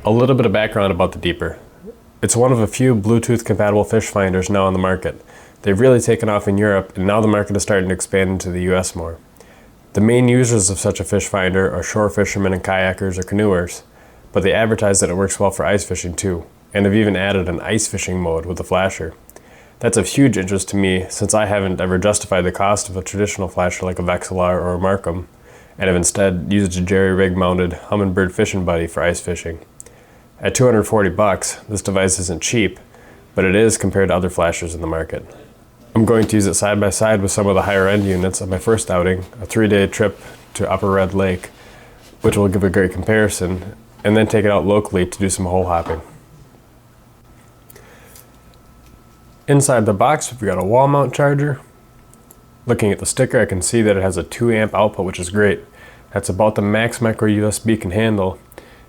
A little bit of background about the Deeper. It's one of a few Bluetooth compatible fish finders now on the market. They've really taken off in Europe, and now the market is starting to expand into the US more. The main users of such a fish finder are shore fishermen and kayakers or canoers, but they advertise that it works well for ice fishing too, and have even added an ice fishing mode with a flasher. That's of huge interest to me since I haven't ever justified the cost of a traditional flasher like a Vexilar or a Markham, and have instead used a jerry-rig mounted Humminbird fishing buddy for ice fishing. At $240, this device isn't cheap, but it is compared to other flashers in the market. I'm going to use it side by side with some of the higher end units on my first outing, a 3-day trip to Upper Red Lake, which will give a great comparison, and then take it out locally to do some hole hopping. Inside the box, we've got a wall mount charger. Looking at the sticker, I can see that it has a 2 amp output, which is great. That's about the max micro USB can handle,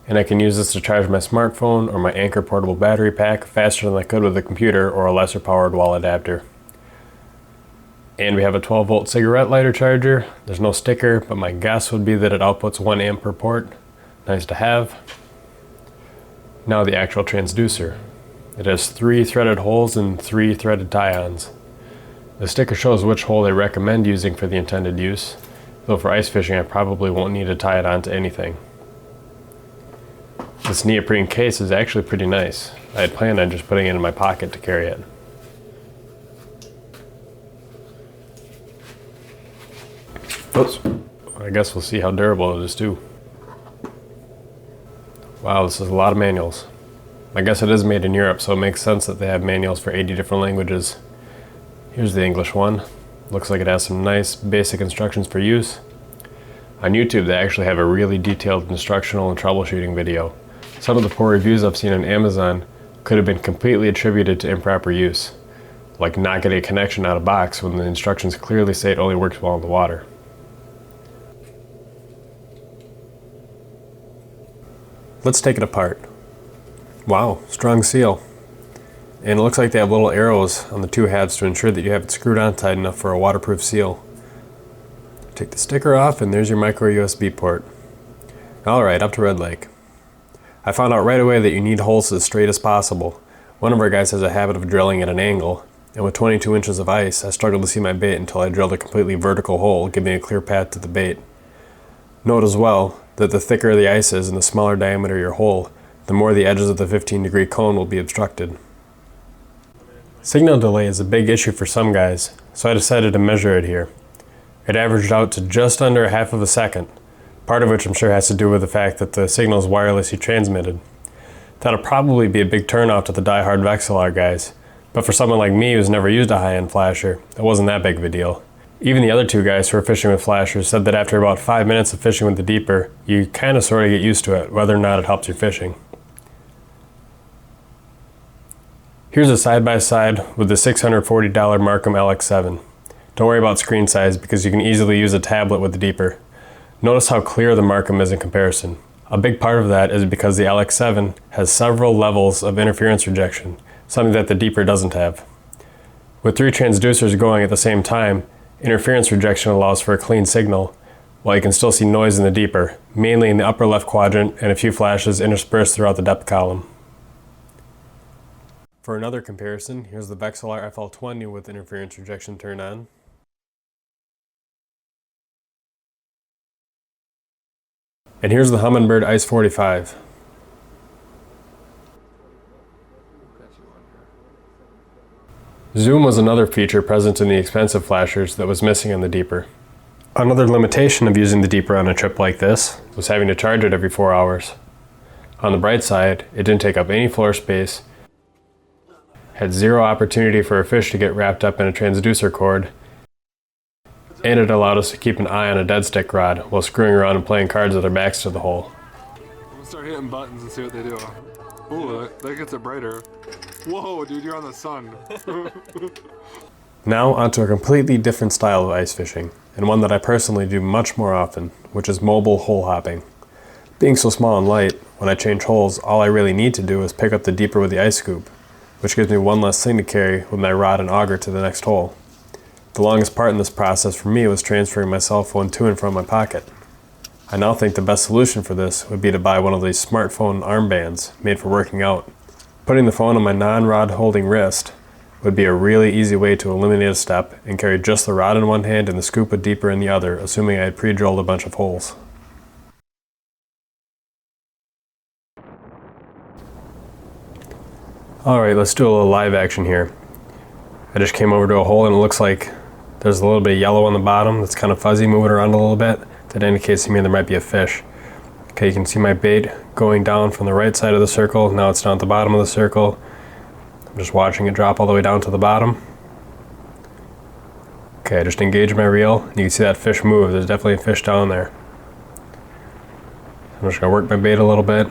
and I can use this to charge my smartphone or my Anker portable battery pack faster than I could with a computer or a lesser powered wall adapter. And we have a 12 volt cigarette lighter charger. There's no sticker, but my guess would be that it outputs 1 amp per port. Nice to have. Now the actual transducer. It has 3 threaded holes and 3 threaded tie-ons. The sticker shows which hole they recommend using for the intended use, though for ice fishing I probably won't need to tie it onto anything. This neoprene case is actually pretty nice. I had planned on just putting it in my pocket to carry it. Oops. I guess we'll see how durable it is too. Wow, this is a lot of manuals. I guess it is made in Europe, so it makes sense that they have manuals for 80 different languages. Here's the English one. Looks like it has some nice basic instructions for use. On YouTube, they actually have a really detailed instructional and troubleshooting video. Some of the poor reviews I've seen on Amazon could have been completely attributed to improper use, like not getting a connection out of box when the instructions clearly say it only works well in the water. Let's take it apart. Wow, strong seal. And it looks like they have little arrows on the 2 halves to ensure that you have it screwed on tight enough for a waterproof seal. Take the sticker off and there's your micro USB port. Alright, up to Red Lake. I found out right away that you need holes as straight as possible. One of our guys has a habit of drilling at an angle, and with 22 inches of ice, I struggled to see my bait until I drilled a completely vertical hole, giving a clear path to the bait. Note as well that the thicker the ice is and the smaller diameter your hole, the more the edges of the 15-degree cone will be obstructed. Signal delay is a big issue for some guys, so I decided to measure it here. It averaged out to just under 1/2 of a second, part of which I'm sure has to do with the fact that the signal is wirelessly transmitted. That'll probably be a big turnoff to the die-hard Vexilar guys, but for someone like me who's never used a high-end flasher, it wasn't that big of a deal. Even the other 2 guys who are fishing with flashers said that after about 5 minutes of fishing with the Deeper, you kind of sort of get used to it, whether or not it helps your fishing. Here's a side-by-side with the $640 Markham LX7. Don't worry about screen size because you can easily use a tablet with the Deeper. Notice how clear the Markham is in comparison. A big part of that is because the LX7 has several levels of interference rejection, something that the Deeper doesn't have. With 3 transducers going at the same time, interference rejection allows for a clean signal, while you can still see noise in the Deeper, mainly in the upper left quadrant and a few flashes interspersed throughout the depth column. For another comparison, here's the Vexilar FL20 with interference rejection turned on. And here's the Humminbird Ice 45. Zoom was another feature present in the expensive flashers that was missing on the Deeper. Another limitation of using the Deeper on a trip like this was having to charge it every 4 hours. On the bright side, it didn't take up any floor space, had 0 opportunity for a fish to get wrapped up in a transducer cord, and it allowed us to keep an eye on a dead stick rod while screwing around and playing cards with our backs to the hole. I'm gonna start hitting buttons and see what they do. Ooh, that gets it brighter. Whoa, dude, you're on the sun. Now onto a completely different style of ice fishing, and one that I personally do much more often, which is mobile hole hopping. Being so small and light, when I change holes, all I really need to do is pick up the Deeper with the ice scoop, which gives me one less thing to carry with my rod and auger to the next hole. The longest part in this process for me was transferring my cell phone to and from my pocket. I now think the best solution for this would be to buy one of these smartphone armbands made for working out. Putting the phone on my non-rod holding wrist would be a really easy way to eliminate a step and carry just the rod in one hand and the scuba deeper in the other, assuming I had pre-drilled a bunch of holes. Alright, let's do a little live action here. I just came over to a hole and it looks like there's a little bit of yellow on the bottom that's kind of fuzzy, moving around a little bit. That indicates to me there might be a fish. Okay, you can see my bait going down from the right side of the circle. Now it's down at the bottom of the circle. I'm just watching it drop all the way down to the bottom. Okay, I just engaged my reel. You can see that fish move. There's definitely a fish down there. I'm just gonna work my bait a little bit.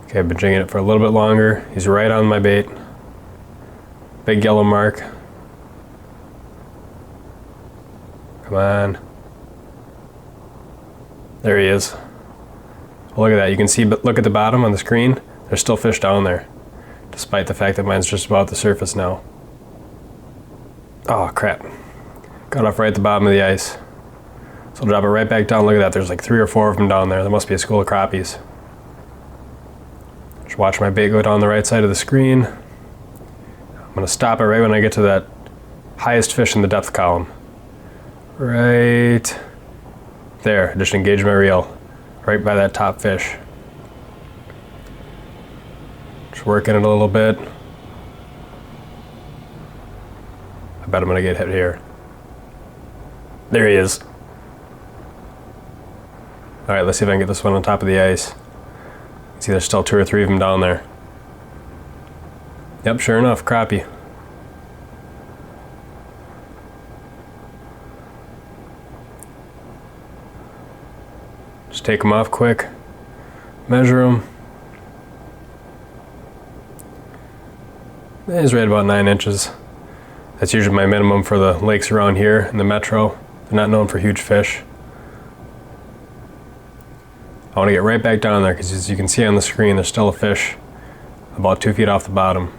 Okay, I've been jigging it for a little bit longer. He's right on my bait. Big yellow mark. Come on. There he is. Well, look at that. You can see, but look at the bottom on the screen. There's still fish down there, despite the fact that mine's just about the surface now. Oh, crap. Got off right at the bottom of the ice. So I'll drop it right back down. Look at that. There's like 3 or 4 of them down there. There must be a school of crappies. Just watch my bait go down the right side of the screen. I'm going to stop it right when I get to that highest fish in the depth column. Right there. Just engage my reel right by that top fish. Just working it a little bit. I bet I'm going to get hit here. There he is. Alright, let's see if I can get this one on top of the ice. See, there's still 2 or 3 of them down there. Yep, sure enough, crappie. Just take them off quick, measure them. It's right about 9 inches. That's usually my minimum for the lakes around here in the metro. They're not known for huge fish. I want to get right back down there because as you can see on the screen, there's still a fish about 2 feet off the bottom.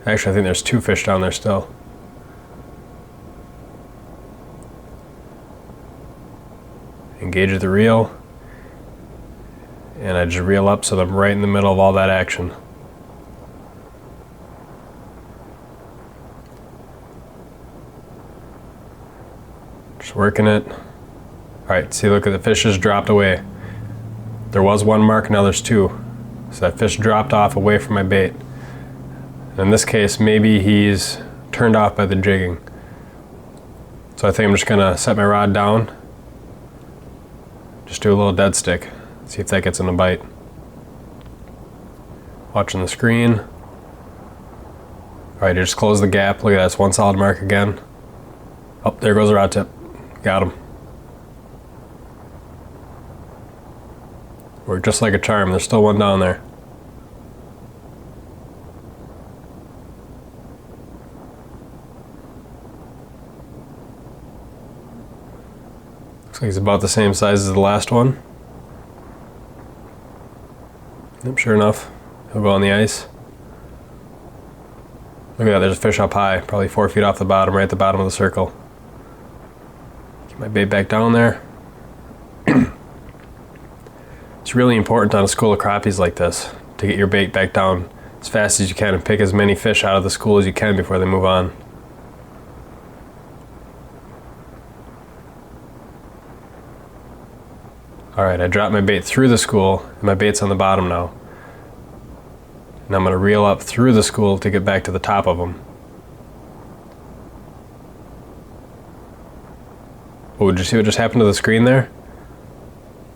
Actually, I think there's 2 fish down there still. Engage the reel, and I just reel up so that I'm right in the middle of all that action. Just working it. Alright, see, look at the fish just dropped away. There was 1 mark, now there's 2. So that fish dropped off away from my bait. In this case, maybe he's turned off by the jigging. So I think I'm just gonna set my rod down. Just do a little dead stick. See if that gets in a bite. Watching the screen. Alright, just close the gap. Look at that, it's 1 solid mark again. Oh, there goes the rod tip. Got him. Worked just like a charm. There's still 1 down there. Looks like he's about the same size as the last one. Yep, sure enough, he'll go on the ice. Look at that, there's a fish up high, probably 4 feet off the bottom, right at the bottom of the circle. Get my bait back down there. It's really important on a school of crappies like this to get your bait back down as fast as you can and pick as many fish out of the school as you can before they move on. Alright, I dropped my bait through the school, and my bait's on the bottom now. And I'm going to reel up through the school to get back to the top of them. Oh, did you see what just happened to the screen there?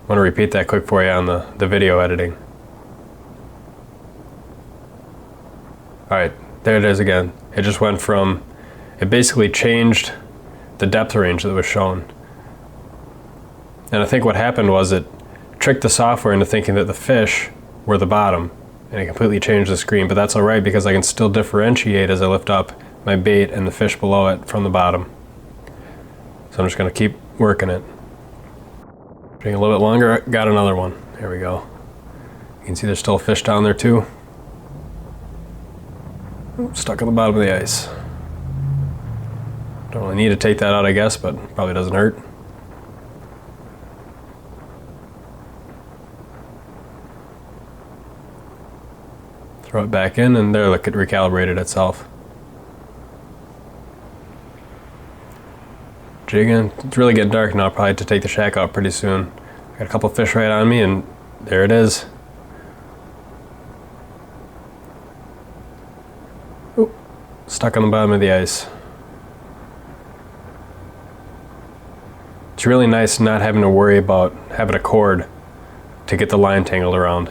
I want to repeat that quick for you on the video editing. Alright, there it is again. It just went from, it basically changed the depth range that was shown. And I think what happened was it tricked the software into thinking that the fish were the bottom, and it completely changed the screen, but that's alright because I can still differentiate as I lift up my bait and the fish below it from the bottom. So I'm just going to keep working it. Waiting a little bit longer, got another one. There we go. You can see there's still a fish down there too. Stuck on the bottom of the ice. Don't really need to take that out, I guess, but probably doesn't hurt. Throw it back in, and there, look, it recalibrated itself. Jigging. It's really getting dark now. I'll probably have to take the shack out pretty soon. Got a couple fish right on me, and there it is. Oop, stuck on the bottom of the ice. It's really nice not having to worry about having a cord to get the line tangled around.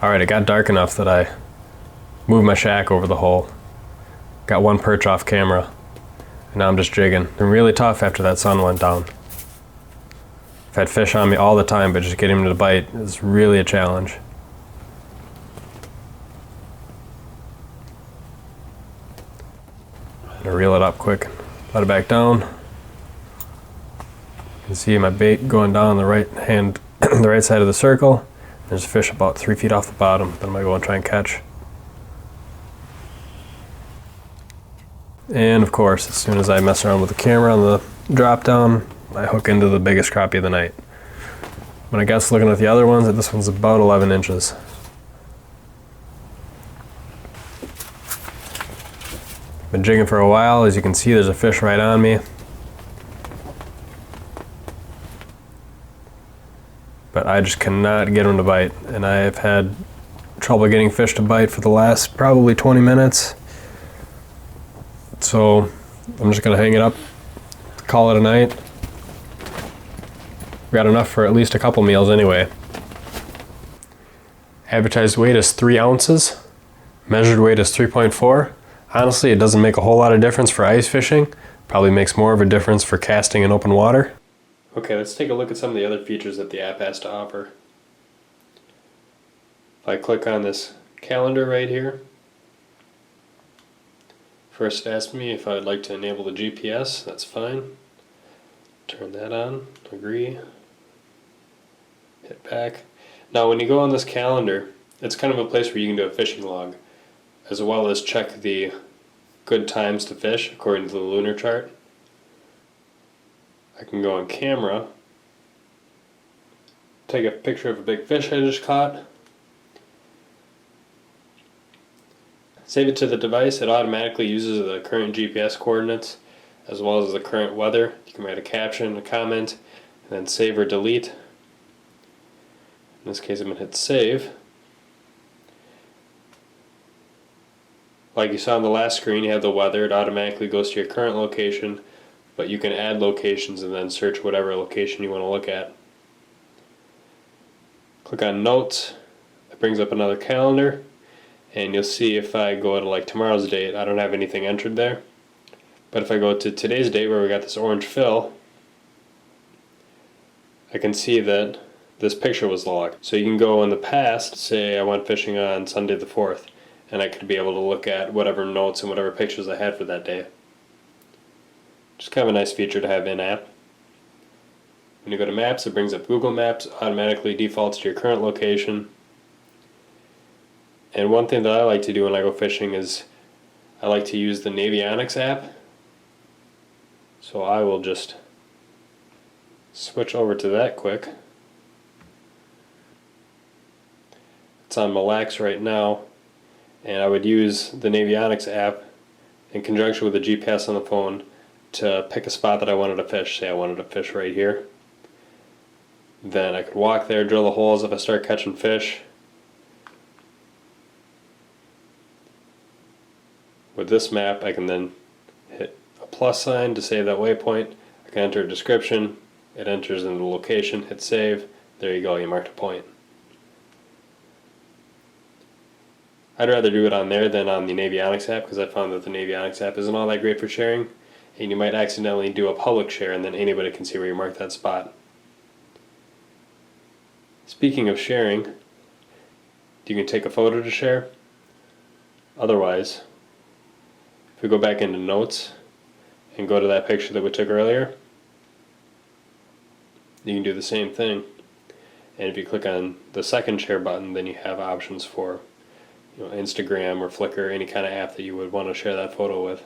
Alright, it got dark enough that I moved my shack over the hole. Got one perch off camera. And now I'm just jigging. Been really tough after that sun went down. I've had fish on me all the time, but just getting them to bite is really a challenge. I'm gonna reel it up quick, let it back down. You can see my bait going down the right hand, the right side of the circle. There's a fish about 3 feet off the bottom that I'm gonna go and try and catch. And of course, as soon as I mess around with the camera on the drop down, I hook into the biggest crappie of the night. But I guess looking at the other ones, that this one's about 11 inches. Been jigging for a while. As you can see, there's a fish right on me. But I just cannot get him to bite. And I've had trouble getting fish to bite for the last probably 20 minutes. So I'm just gonna hang it up, call it a night. Got enough for at least a couple meals anyway. Advertised weight is 3 ounces. Measured weight is 3.4. Honestly, it doesn't make a whole lot of difference for ice fishing. Probably makes more of a difference for casting in open water. Okay, let's take a look at some of the other features that the app has to offer. If I click on this calendar right here, first it asks me if I would like to enable the GPS. That's fine. Turn that on, agree, hit back. Now when you go on this calendar, it's kind of a place where you can do a fishing log, as well as check the good times to fish according to the lunar chart. I can go on camera, take a picture of a big fish I just caught, save it to the device. It automatically uses the current GPS coordinates as well as the current weather. You can write a caption, a comment, and then save or delete. In this case I'm going to hit save. Like you saw on the last screen, you have the weather. It automatically goes to your current location, but you can add locations and then search whatever location you want to look at. Click on notes. It brings up another calendar, and you'll see if I go to like tomorrow's date, I don't have anything entered there. But if I go to today's date where we got this orange fill, I can see that this picture was logged. So you can go in the past, say I went fishing on Sunday the 4th, and I could be able to look at whatever notes and whatever pictures I had for that day. Just kind of a nice feature to have in-app. When you go to Maps, it brings up Google Maps, automatically defaults to your current location. And one thing that I like to do when I go fishing is I like to use the Navionics app. So I will just switch over to that quick. It's on Mille Lacs right now, and I would use the Navionics app in conjunction with the GPS on the phone to pick a spot that I wanted to fish. Say I wanted to fish right here. Then I could walk there, drill the holes if I start catching fish. With this map I can then hit a plus sign to save that waypoint. I can enter a description, it enters in the location, hit save, there you go, you marked a point. I'd rather do it on there than on the Navionics app, because I found that the Navionics app isn't all that great for sharing, and you might accidentally do a public share and then anybody can see where you marked that spot. Speaking of sharing, you can take a photo to share. Otherwise, if we go back into notes, and go to that picture that we took earlier, you can do the same thing. And if you click on the second share button, then you have options for Instagram or Flickr, any kind of app that you would want to share that photo with.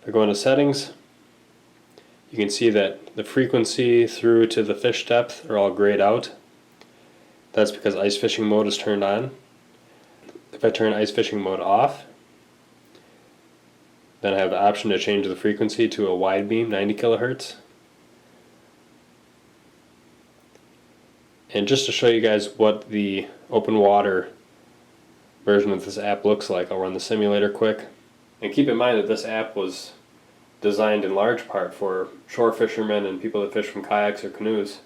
If I go into settings, you can see that the frequency through to the fish depth are all grayed out. That's because ice fishing mode is turned on. If I turn ice fishing mode off, then I have the option to change the frequency to a wide beam, 90 kilohertz. And just to show you guys what the open water version of this app looks like, I'll run the simulator quick. And keep in mind that this app was designed in large part for shore fishermen and people that fish from kayaks or canoes.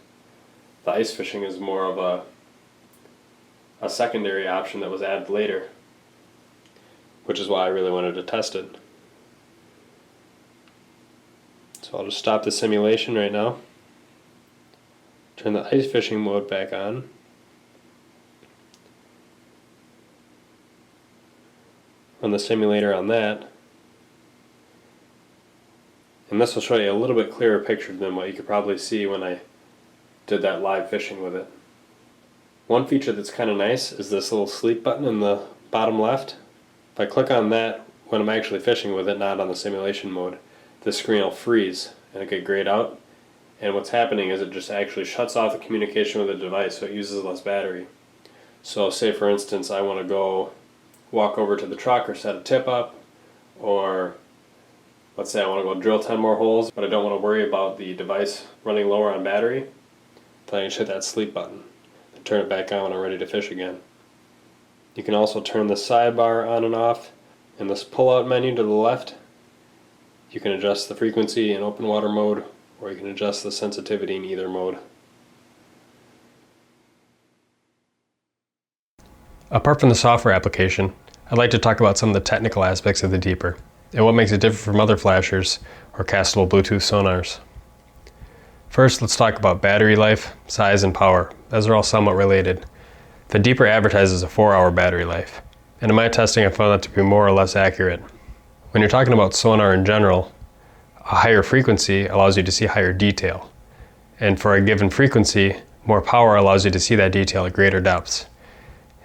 The ice fishing is more of a secondary option that was added later, which is why I really wanted to test it. So I'll just stop the simulation right now, turn the ice fishing mode back on, run the simulator on that, and this will show you a little bit clearer picture than what you could probably see when I did that live fishing with it. One feature that's kind of nice is this little sleep button in the bottom left. If I click on that when I'm actually fishing with it, not on the simulation mode, the screen will freeze and it get grayed out, and what's happening is it just actually shuts off the communication with the device, so it uses less battery. So say for instance I want to go walk over to the truck or set a tip up, or let's say I want to go drill 10 more holes, but I don't want to worry about the device running lower on battery, then I can just hit that sleep button and turn it back on when I'm ready to fish again. You can also turn the sidebar on and off. In this pull-out menu to the left, you can adjust the frequency in open water mode, or you can adjust the sensitivity in either mode. Apart from the software application, I'd like to talk about some of the technical aspects of the Deeper, and what makes it different from other flashers or castable Bluetooth sonars. First, let's talk about battery life, size, and power, as they're all somewhat related. The Deeper advertises a 4-hour battery life, and in my testing I found that to be more or less accurate. When you're talking about sonar in general, a higher frequency allows you to see higher detail, and for a given frequency, more power allows you to see that detail at greater depths.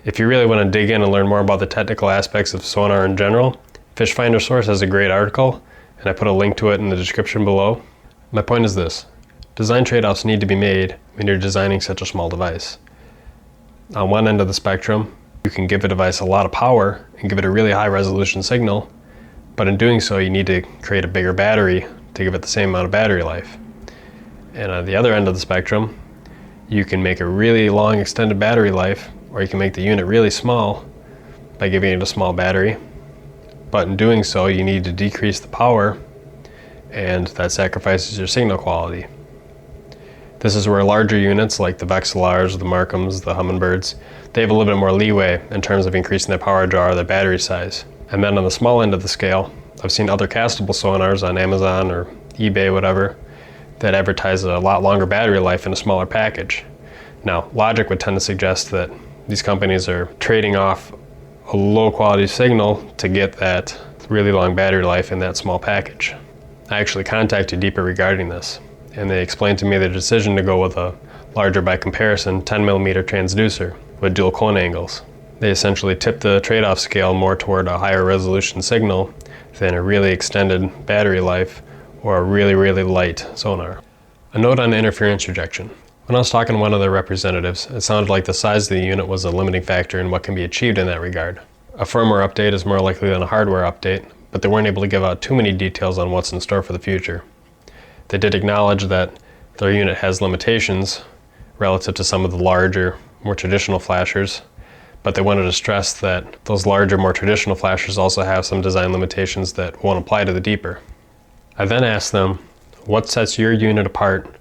If you really want to dig in and learn more about the technical aspects of sonar in general, FishFinder Source has a great article, and I put a link to it in the description below. My point is this: design trade-offs need to be made when you're designing such a small device. On one end of the spectrum, you can give a device a lot of power and give it a really high resolution signal, but in doing so you need to create a bigger battery to give it the same amount of battery life. And on the other end of the spectrum, you can make a really long extended battery life, or you can make the unit really small by giving it a small battery, but in doing so you need to decrease the power, and that sacrifices your signal quality. This is where larger units like the Vexilars, the Markhams, the Humminbirds, they have a little bit more leeway in terms of increasing their power draw or their battery size. And then on the small end of the scale, I've seen other castable sonars on Amazon or eBay, whatever, that advertise a lot longer battery life in a smaller package. Now, logic would tend to suggest that these companies are trading off a low quality signal to get that really long battery life in that small package. I actually contacted Deeper regarding this, and they explained to me their decision to go with a larger, by comparison, 10mm transducer with dual cone angles. They essentially tip the trade-off scale more toward a higher resolution signal than a really extended battery life or a really, really light sonar. A note on interference rejection. When I was talking to one of their representatives, it sounded like the size of the unit was a limiting factor in what can be achieved in that regard. A firmware update is more likely than a hardware update, but they weren't able to give out too many details on what's in store for the future. They did acknowledge that their unit has limitations relative to some of the larger, more traditional flashers, but they wanted to stress that those larger, more traditional flashers also have some design limitations that won't apply to the Deeper. I then asked them, what sets your unit apart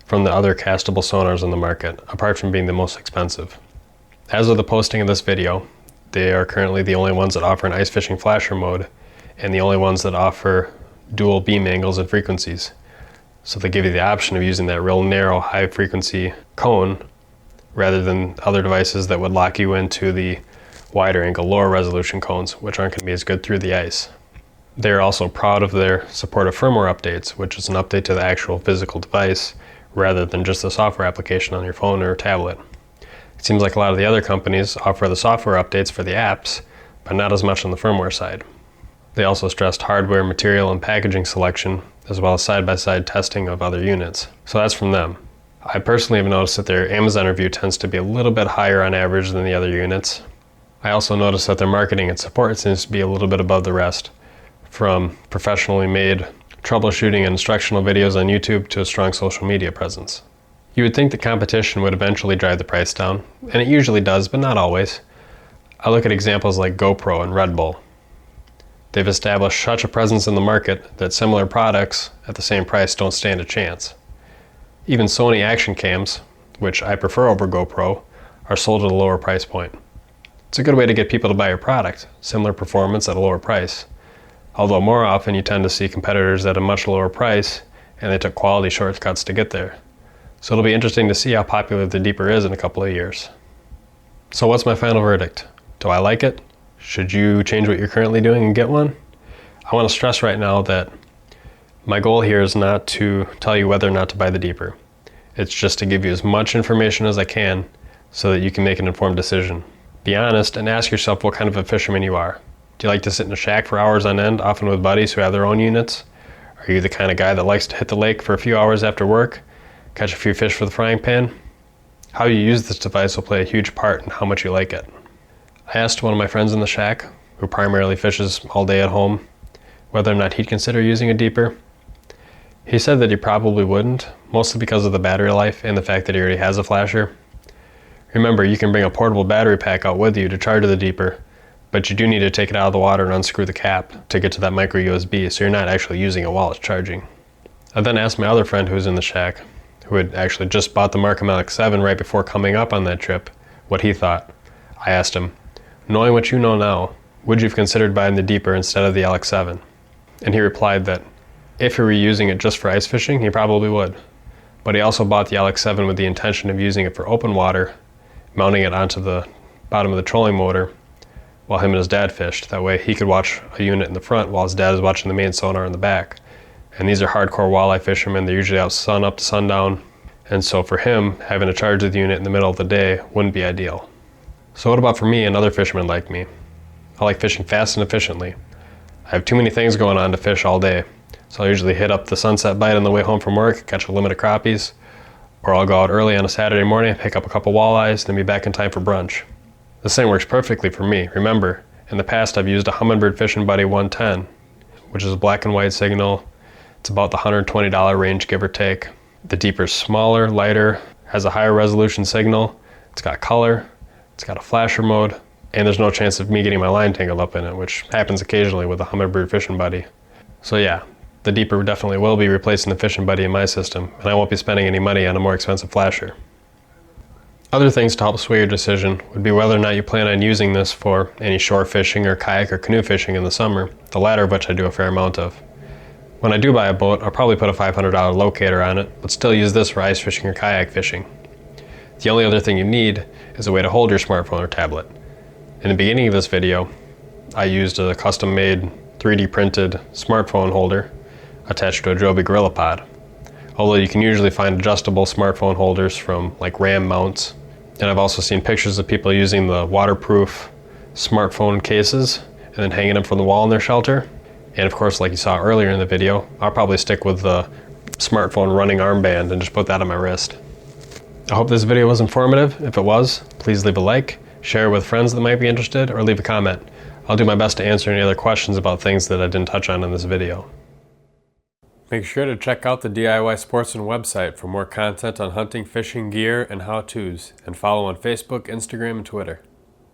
from the other castable sonars on the market, apart from being the most expensive? As of the posting of this video, they are currently the only ones that offer an ice fishing flasher mode, and the only ones that offer dual beam angles and frequencies. So they give you the option of using that real narrow high frequency cone rather than other devices that would lock you into the wider angle, lower resolution cones, which aren't going to be as good through the ice. They are also proud of their support of firmware updates, which is an update to the actual physical device rather than just the software application on your phone or tablet. It seems like a lot of the other companies offer the software updates for the apps, but not as much on the firmware side. They also stressed hardware, material, and packaging selection, as well as side-by-side testing of other units. So that's from them. I personally have noticed that their Amazon review tends to be a little bit higher on average than the other units. I also noticed that their marketing and support seems to be a little bit above the rest, from professionally made troubleshooting and instructional videos on YouTube to a strong social media presence. You would think the competition would eventually drive the price down, and it usually does, but not always. I look at examples like GoPro and Red Bull. They've established such a presence in the market that similar products at the same price don't stand a chance. Even Sony action cams, which I prefer over GoPro, are sold at a lower price point. It's a good way to get people to buy your product, similar performance at a lower price. Although more often you tend to see competitors at a much lower price, and they took quality shortcuts to get there. So it'll be interesting to see how popular the Deeper is in a couple of years. So what's my final verdict? Do I like it? Should you change what you're currently doing and get one? I want to stress right now that my goal here is not to tell you whether or not to buy the Deeper. It's just to give you as much information as I can so that you can make an informed decision. Be honest and ask yourself what kind of a fisherman you are. Do you like to sit in a shack for hours on end, often with buddies who have their own units? Are you the kind of guy that likes to hit the lake for a few hours after work, catch a few fish for the frying pan? How you use this device will play a huge part in how much you like it. I asked one of my friends in the shack, who primarily fishes all day at home, whether or not he'd consider using a Deeper. He said that he probably wouldn't, mostly because of the battery life and the fact that he already has a flasher. Remember, you can bring a portable battery pack out with you to charge the Deeper, but you do need to take it out of the water and unscrew the cap to get to that micro USB, so you're not actually using it while it's charging. I then asked my other friend who was in the shack, who had actually just bought the Markham LX7 right before coming up on that trip, what he thought. I asked him, knowing what you know now, would you have considered buying the Deeper instead of the LX7? And he replied that if he were using it just for ice fishing, he probably would. But he also bought the LX7 with the intention of using it for open water, mounting it onto the bottom of the trolling motor while him and his dad fished. That way he could watch a unit in the front while his dad is watching the main sonar in the back. And these are hardcore walleye fishermen. They're usually out sun up to sundown. And so for him, having to charge the unit in the middle of the day wouldn't be ideal. So what about for me and other fishermen like me? I like fishing fast and efficiently. I have too many things going on to fish all day. So I'll usually hit up the sunset bite on the way home from work, catch a limit of crappies, or I'll go out early on a Saturday morning, pick up a couple walleyes, then be back in time for brunch. This thing works perfectly for me. Remember, in the past I've used a Humminbird Fishing Buddy 110, which is a black and white signal. It's about the $120 range, give or take. The Deeper's smaller, lighter, has a higher resolution signal, it's got color, it's got a flasher mode, and there's no chance of me getting my line tangled up in it, which happens occasionally with a Humminbird Fishing Buddy. So yeah, the Deeper definitely will be replacing the Fishing Buddy in my system, and I won't be spending any money on a more expensive flasher. Other things to help sway your decision would be whether or not you plan on using this for any shore fishing or kayak or canoe fishing in the summer, the latter of which I do a fair amount of. When I do buy a boat, I'll probably put a $500 locator on it, but still use this for ice fishing or kayak fishing. The only other thing you need is a way to hold your smartphone or tablet. In the beginning of this video, I used a custom-made 3D printed smartphone holder attached to a Joby GorillaPod. Although you can usually find adjustable smartphone holders from like RAM mounts. And I've also seen pictures of people using the waterproof smartphone cases and then hanging them from the wall in their shelter. And of course, like you saw earlier in the video, I'll probably stick with the smartphone running armband and just put that on my wrist. I hope this video was informative. If it was, please leave a like, share it with friends that might be interested, or leave a comment. I'll do my best to answer any other questions about things that I didn't touch on in this video. Make sure to check out the DIY Sportsman website for more content on hunting, fishing gear, and how-tos, and follow on Facebook, Instagram, and Twitter.